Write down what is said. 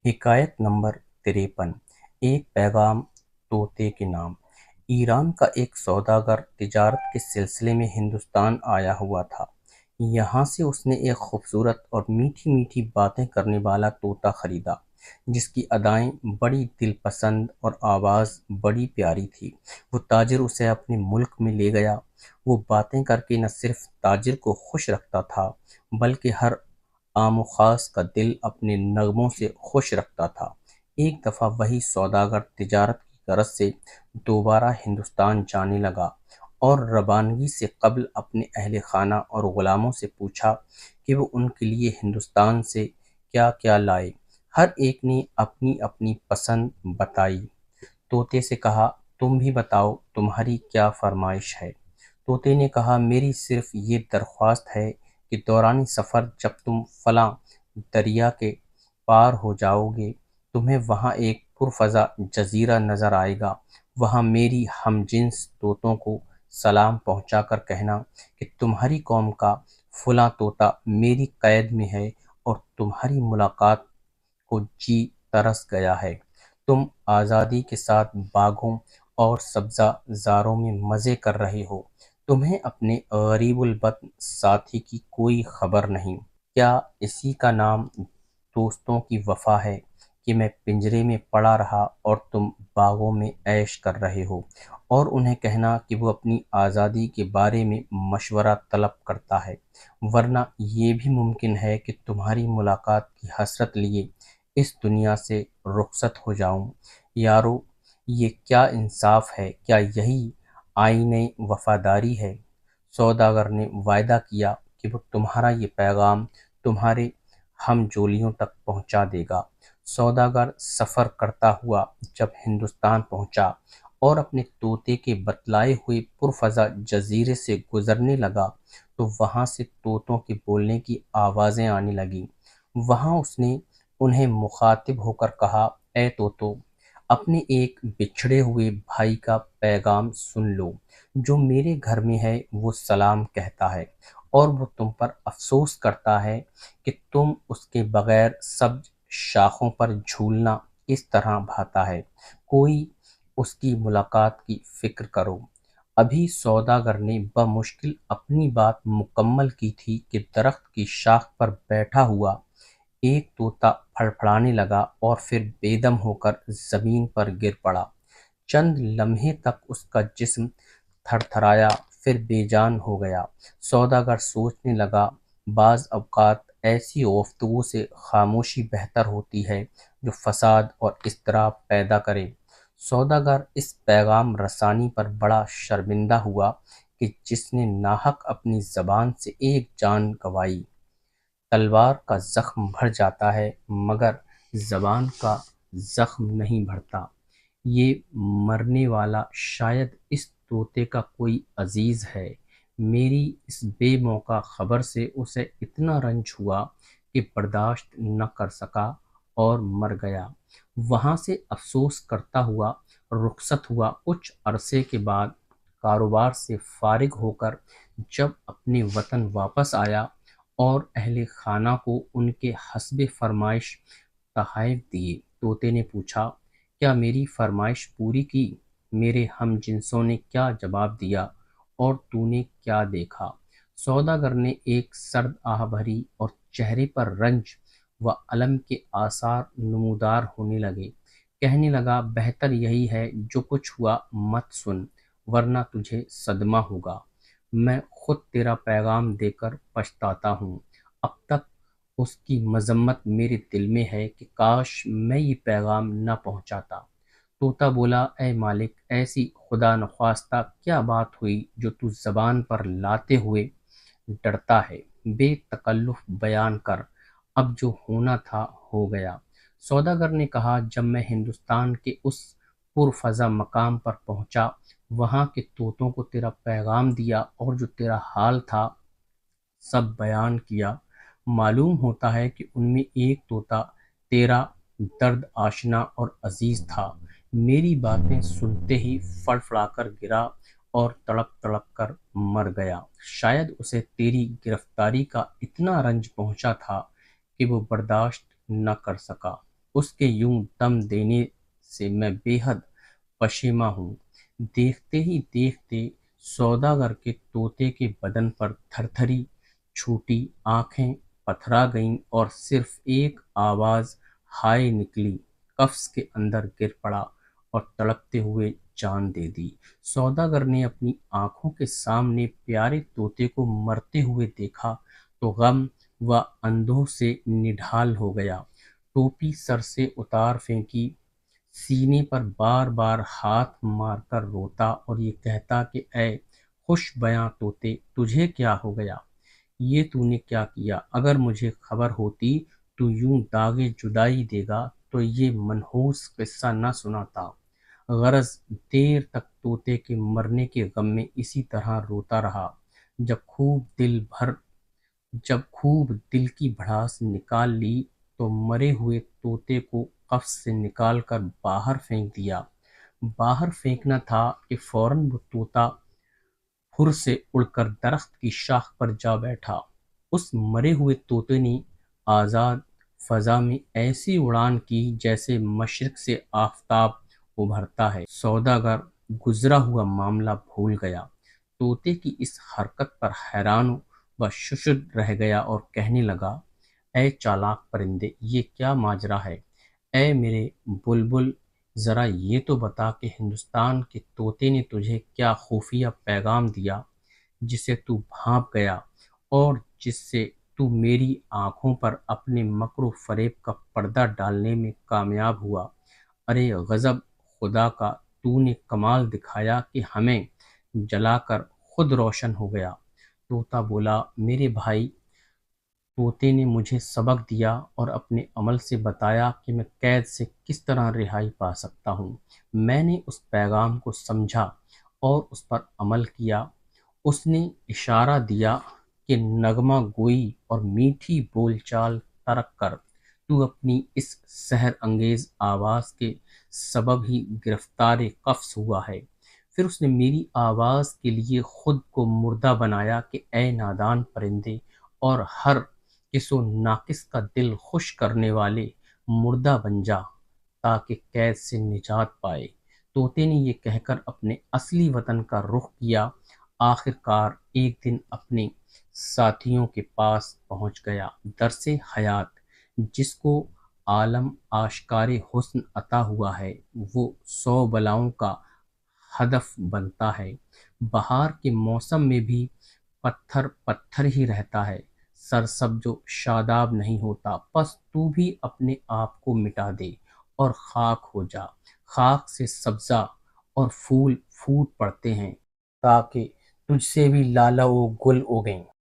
हिकायत number 53। एक पैगाम तोते के नाम। ईरान का एक सौदागर तिजारत के सिलसिले में हिंदुस्तान आया हुआ था। यहाँ से उसने एक खूबसूरत और मीठी मीठी बातें करने वाला तोता खरीदा, जिसकी अदाएं बड़ी दिलपसंद और आवाज़ बड़ी प्यारी थी। वो ताजिर उसे अपने मुल्क में ले गया। वो बातें करके न सिर्फ ताजिर को खुश रखता था, बल्कि हर आम खास का दिल अपने नगमों से खुश रखता था। एक दफ़ा वही सौदागर तिजारत की गरज से दोबारा हिंदुस्तान जाने लगा और रवानगी से कबल अपने अहल खाना और ग़ुलामों से पूछा कि वो उनके लिए हिंदुस्तान से क्या क्या लाए। हर एक ने अपनी अपनी पसंद बताई। तोते से कहा, तुम भी बताओ, तुम्हारी क्या फरमाइश है। तोते ने कहा, मेरी सिर्फ ये दरख्वास्त है कि दौरान सफ़र जब तुम फलां दरिया के पार हो जाओगे, तुम्हें वहाँ एक पुरफ़ज़ा जज़ीरा नज़र आएगा। वहाँ मेरी हमजिन्स तोतों को सलाम पहुँचा कर कहना कि तुम्हारी कौम का फलां तोता मेरी कैद में है और तुम्हारी मुलाकात को जी तरस गया है। तुम आज़ादी के साथ बागों और सब्ज़ाज़ारों में मज़े कर रहे हो। तुम्हें अपने गरीबुल बत्न साथी की कोई खबर नहीं। क्या इसी का नाम दोस्तों की वफ़ा है कि मैं पिंजरे में पड़ा रहा और तुम बागों में ऐश कर रहे हो। और उन्हें कहना कि वो अपनी आज़ादी के बारे में मशवरा तलब करता है, वरना ये भी मुमकिन है कि तुम्हारी मुलाकात की हसरत लिए इस दुनिया से रुखसत हो जाऊं। यारो, ये क्या इंसाफ है, क्या यही आईने वफादारी है। सौदागर ने वायदा किया कि वो तुम्हारा ये पैगाम तुम्हारे हमजोलियों तक पहुंचा देगा। सौदागर सफ़र करता हुआ जब हिंदुस्तान पहुंचा और अपने तोते के बतलाए हुए पुरफ़ज़ा जजीरे से गुजरने लगा, तो वहां से तोतों के बोलने की आवाज़ें आने लगीं। वहां उसने उन्हें मुखातिब होकर कहा, ए तोतो, अपने एक बिछड़े हुए भाई का पैगाम सुन लो। जो मेरे घर में है वो सलाम कहता है और वो तुम पर अफसोस करता है कि तुम उसके बगैर सब्ज शाखों पर झूलना इस तरह भाता है। कोई उसकी मुलाकात की फिक्र करो। अभी सौदागर ने बमुश्किल अपनी बात मुकम्मल की थी कि दरख्त की शाख पर बैठा हुआ एक तोता फड़फड़ाने लगा और फिर बेदम होकर जमीन पर गिर पड़ा। चंद लम्हे तक उसका जिस्म थरथराया, फिर बेजान हो गया। सौदागर सोचने लगा, बाज़ अवकात ऐसी गुफ्तगू से खामोशी बेहतर होती है जो फसाद और इज़्तिराब पैदा करे। सौदागर इस पैगाम रसानी पर बड़ा शर्मिंदा हुआ कि जिसने नाहक अपनी ज़बान से एक जान गंवाई। तलवार का ज़ख्म भर जाता है मगर ज़बान का ज़ख्म नहीं भरता। ये मरने वाला शायद इस तोते का कोई अजीज़ है। मेरी इस बेमौका खबर से उसे इतना रंज हुआ कि बर्दाश्त न कर सका और मर गया। वहाँ से अफसोस करता हुआ रुखसत हुआ। कुछ अरसे के बाद कारोबार से फारिग होकर जब अपने वतन वापस आया और अहले खाना को उनके हस्बे फरमाइश तोहफ़े दिए, तोते ने पूछा, क्या मेरी फरमाइश पूरी की। मेरे हम जिनसों ने क्या जवाब दिया और तूने क्या देखा। सौदागर ने एक सर्द आह भरी और चेहरे पर रंज व अलम के आसार नमूदार होने लगे। कहने लगा, बेहतर यही है जो कुछ हुआ मत सुन, वरना तुझे सदमा होगा। मैं खुद तेरा पैगाम देकर पछताता हूँ। अब तक उसकी मजम्मत मेरे दिल में है कि काश मैं ये पैगाम न पहुँचाता। तोता बोला, ए मालिक, ऐसी खुदा नख्वास्ता क्या बात हुई जो तू ज़बान पर लाते हुए डरता है। बेतकल्लुफ़ बयान कर। अब जो होना था हो गया। सौदागर ने कहा, जब मैं हिंदुस्तान के उस पुरफ़ज़ा मकाम पर पहुंचा, वहाँ के तोतों को तेरा पैगाम दिया और जो तेरा हाल था सब बयान किया। मालूम होता है कि उनमें एक तोता तेरा दर्द आशना और अजीज था। मेरी बातें सुनते ही फड़फड़ाकर गिरा और तड़प तड़प कर मर गया। शायद उसे तेरी गिरफ्तारी का इतना रंज पहुंचा था कि वो बर्दाश्त न कर सका। اس کے یوں دم دینے سے میں بے حد پشیماں ہوں۔ دیکھتے ہی دیکھتے سوداگر کے طوطے کے بدن پر تھرتھری چھوٹی، آنکھیں پتھرا گئیں اور صرف ایک آواز ہائے نکلی، قفس کے اندر گر پڑا اور تڑپتے ہوئے جان دے دی۔ سوداگر نے اپنی آنکھوں کے سامنے پیارے طوطے کو مرتے ہوئے دیکھا تو غم و اندوہ سے نڈھال ہو گیا۔ ٹوپی سر سے اتار پھینکی، سینے پر بار بار ہاتھ مار کر روتا اور یہ کہتا کہ اے خوش بیاں طوطے، تجھے کیا ہو گیا؟ یہ تو نے کیا کیا؟ اگر مجھے خبر ہوتی تو یوں داغِ جدائی دے گا تو یہ منحوس قصہ نہ سناتا۔ غرض دیر تک طوطے کے مرنے کے غم میں اسی طرح روتا رہا۔ جب خوب دل کی بھڑاس نکال لی تو مرے ہوئے طوطے کو قفس سے نکال کر باہر پھینک دیا۔ باہر پھینکنا تھا کہ فوراً وہ طوطا پھر سے اڑ کر درخت کی شاخ پر جا بیٹھا۔ اس مرے ہوئے طوطے نے آزاد فضا میں ایسی اڑان کی جیسے مشرق سے آفتاب ابھرتا ہے۔ سوداگر گزرا ہوا معاملہ بھول گیا، طوطے کی اس حرکت پر حیران و ششدر رہ گیا اور کہنے لگا، اے چالاک پرندے، یہ کیا ماجرا ہے؟ اے میرے بلبل، ذرا یہ تو بتا کہ ہندوستان کے طوطے نے تجھے کیا خفیہ پیغام دیا جسے تو بھانپ گیا اور جس سے تو میری آنکھوں پر اپنے مکر و فریب کا پردہ ڈالنے میں کامیاب ہوا؟ ارے غضب خدا کا، تو نے کمال دکھایا کہ ہمیں جلا کر خود روشن ہو گیا۔ طوطا بولا، میرے بھائی، طوطے نے مجھے سبق دیا اور اپنے عمل سے بتایا کہ میں قید سے کس طرح رہائی پا سکتا ہوں۔ میں نے اس پیغام کو سمجھا اور اس پر عمل کیا۔ اس نے اشارہ دیا کہ نغمہ گوئی اور میٹھی بول چال ترک کر، تو اپنی اس سحر انگیز آواز کے سبب ہی گرفتار قفس ہوا ہے۔ پھر اس نے میری آواز کے لیے خود کو مردہ بنایا کہ اے نادان پرندے اور ہر کس و ناقص کا دل خوش کرنے والے، مردہ بن جا تاکہ قید سے نجات پائے۔ طوطے نے یہ کہہ کر اپنے اصلی وطن کا رخ کیا۔ آخر کار ایک دن اپنے ساتھیوں کے پاس پہنچ گیا۔ درس حیات، جس کو عالم آشکار حسن عطا ہوا ہے، وہ 100 بلاؤں کا ہدف بنتا ہے۔ بہار کے موسم میں بھی پتھر پتھر ہی رہتا ہے، سرسبز و شاداب نہیں ہوتا۔ پس تو بھی اپنے آپ کو مٹا دے اور خاک ہو جا۔ خاک سے سبزہ اور پھول پھوٹ پڑتے ہیں تاکہ تجھ سے بھی لالہ و گل اگیں۔